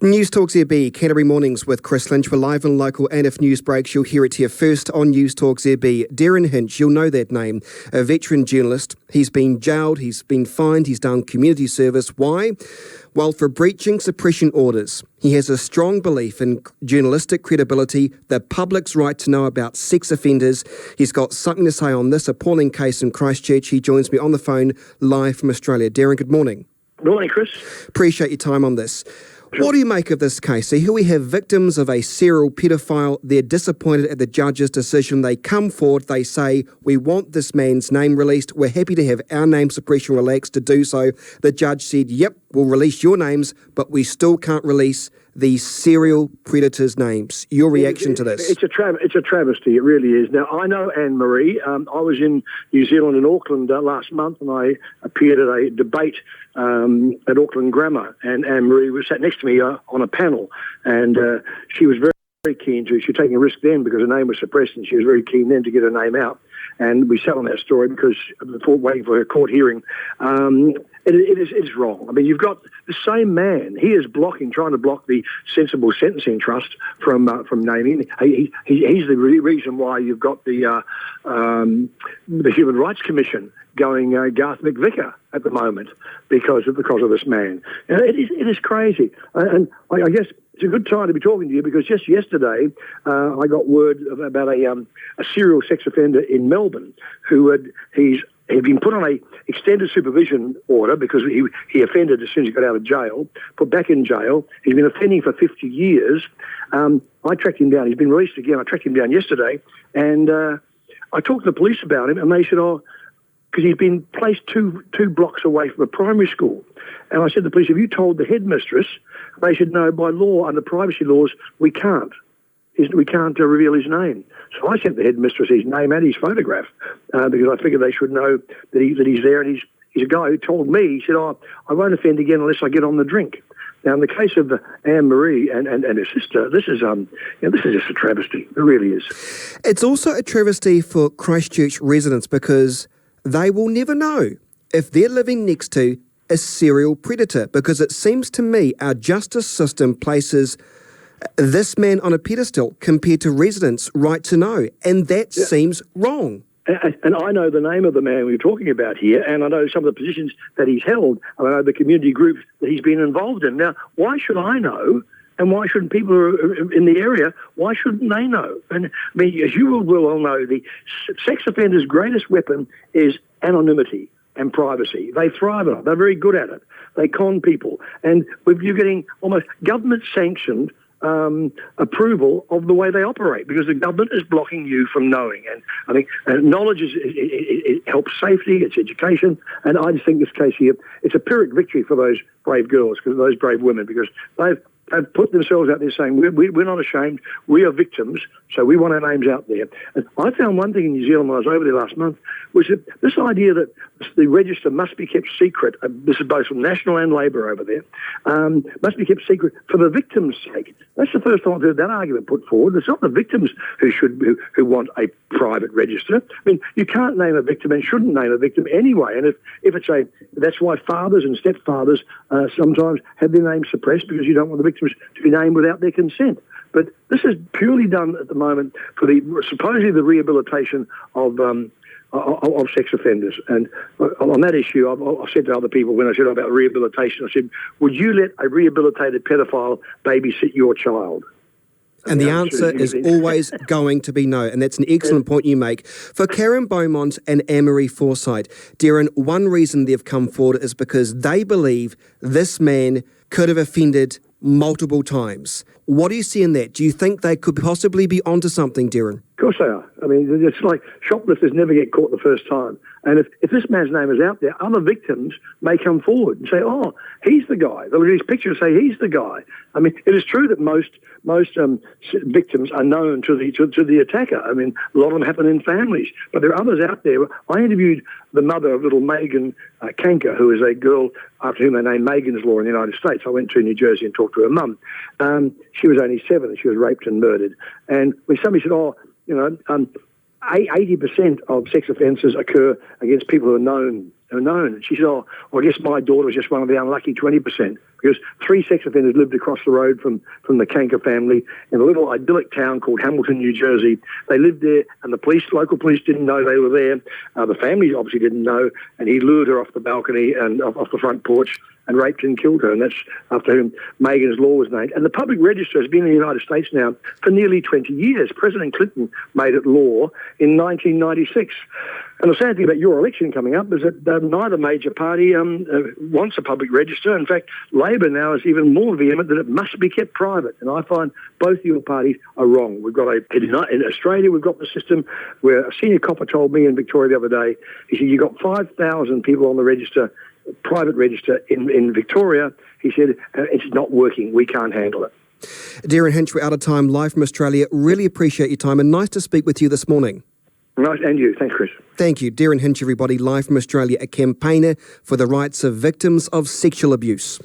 News Talk ZB, Canterbury Mornings with Chris Lynch. We're live and local, and if news breaks, you'll hear it here first on News Talk ZB. Derryn Hinch, you'll know that name, a veteran journalist. He's been jailed, he's been fined, he's done community service. Why? Well, for breaching suppression orders. He has a strong belief in journalistic credibility, the public's right to know about sex offenders. He's got something to say on this appalling case in Christchurch. He joins me on the phone live from Australia. Derryn, good morning. Good morning, Chris. Appreciate your time on this. Sure. What do you make of this case? So here we have victims of a serial paedophile. They're disappointed at the judge's decision. They come forward, they say, we want this man's name released. We're happy to have our name suppression relaxed to do so. The judge said, yep, we'll release your names, but we still can't release these serial predators' names. Your reaction to this? It's a travesty, it really is. Now, I know Anne-Marie. I was in New Zealand in Auckland last month, and I appeared at a debate at Auckland Grammar, and Anne-Marie was sat next to me on a panel, and she was very keen to. She was taking a risk then because her name was suppressed, and she was very keen then to get her name out. And we sat on that story because before waiting for her court hearing. It is wrong. I mean, you've got the same man. He is trying to block the Sensible Sentencing Trust from naming. He's the reason why you've got the Human Rights Commission going Garth McVicar at the moment because of this man. It is crazy, and I guess it's a good time to be talking to you because just yesterday I got word about a serial sex offender in Melbourne who had been put on a extended supervision order because he offended as soon as he got out of jail, put back in jail. He's been offending for 50 years. I tracked him down. He's been released again. I tracked him down yesterday, and I talked to the police about him, and they said, because he's been placed two blocks away from a primary school. And I said to the police, have you told the headmistress? They said, no, by law, under privacy laws, we can't. We can't reveal his name. So I sent the headmistress his name and his photograph because I figured they should know that he's there, and he's a guy who told me, he said, I won't offend again unless I get on the drink. Now, in the case of Anne-Marie and her sister, this is just a travesty. It really is. It's also a travesty for Christchurch residents because they will never know if they're living next to a serial predator, because it seems to me our justice system places this man on a pedestal compared to residents' right to know, and that seems wrong. And I know the name of the man we're talking about here, and I know some of the positions that he's held, and I know the community groups that he's been involved in. Now, why should I know, and why shouldn't people who are in the area, why shouldn't they know? And I mean, as you will all know, the sex offender's greatest weapon is anonymity and privacy. They thrive on it. They're very good at it. They con people. And you're getting almost government-sanctioned approval of the way they operate because the government is blocking you from knowing. And I think knowledge it helps safety, it's education, and I just think this case here, it's a Pyrrhic victory for those brave girls, those brave women, because they've put themselves out there saying, we're not ashamed, we are victims, so we want our names out there. And I found one thing in New Zealand when I was over there last month, was that this idea that the register must be kept secret, this is both from National and Labor over there, must be kept secret for the victim's sake. That's the first time I've heard that argument put forward. It's not the victims who want a private register. I mean, you can't name a victim and shouldn't name a victim anyway. And if that's why fathers and stepfathers sometimes have their names suppressed because you don't want the victims to be named without their consent. But this is purely done at the moment for supposedly the rehabilitation of sex offenders. And on that issue, I've said to other people when I said about rehabilitation, I said, would you let a rehabilitated pedophile babysit your child? And the answer is always going to be no. And that's an excellent point you make. For Karen Beaumont and Anne-Marie Forsyth, Derryn, one reason they've come forward is because they believe this man could have offended multiple times. What do you see in that? Do you think they could possibly be onto something, Derryn? Of course they are. I mean, it's like shoplifters never get caught the first time. And if this man's name is out there, other victims may come forward and say, oh, he's the guy. They'll look at his picture and say, he's the guy. I mean, it is true that most victims are known to the attacker. I mean, a lot of them happen in families. But there are others out there. I interviewed the mother of little Megan Kanker, who is a girl after whom they named Megan's Law in the United States. I went to New Jersey and talked to her mum. She was only 7 and she was raped and murdered. And when somebody said, 80% of sex offences occur against people who are known known. And she said, well, I guess my daughter was just one of the unlucky 20%, because 3 sex offenders lived across the road from the Kanker family in a little idyllic town called Hamilton, New Jersey. They lived there, and the local police didn't know they were there. The family obviously didn't know, and he lured her off the balcony and off the front porch and raped and killed her, and that's after whom Megan's Law was named. And the public register has been in the United States now for nearly 20 years. President Clinton made it law in 1996. And the sad thing about your election coming up is that neither major party wants a public register. In fact, Labor now is even more vehement that it must be kept private. And I find both your parties are wrong. In Australia, we've got the system where a senior copper told me in Victoria the other day, he said, you've got 5,000 people on the register, private register in Victoria. He said, it's not working. We can't handle it. Derryn Hinch, we're out of time. Live from Australia. Really appreciate your time and nice to speak with you this morning. Nice, and you. Thanks, Chris. Thank you. Derryn Hinch, everybody, live from Australia, a campaigner for the rights of victims of sexual abuse.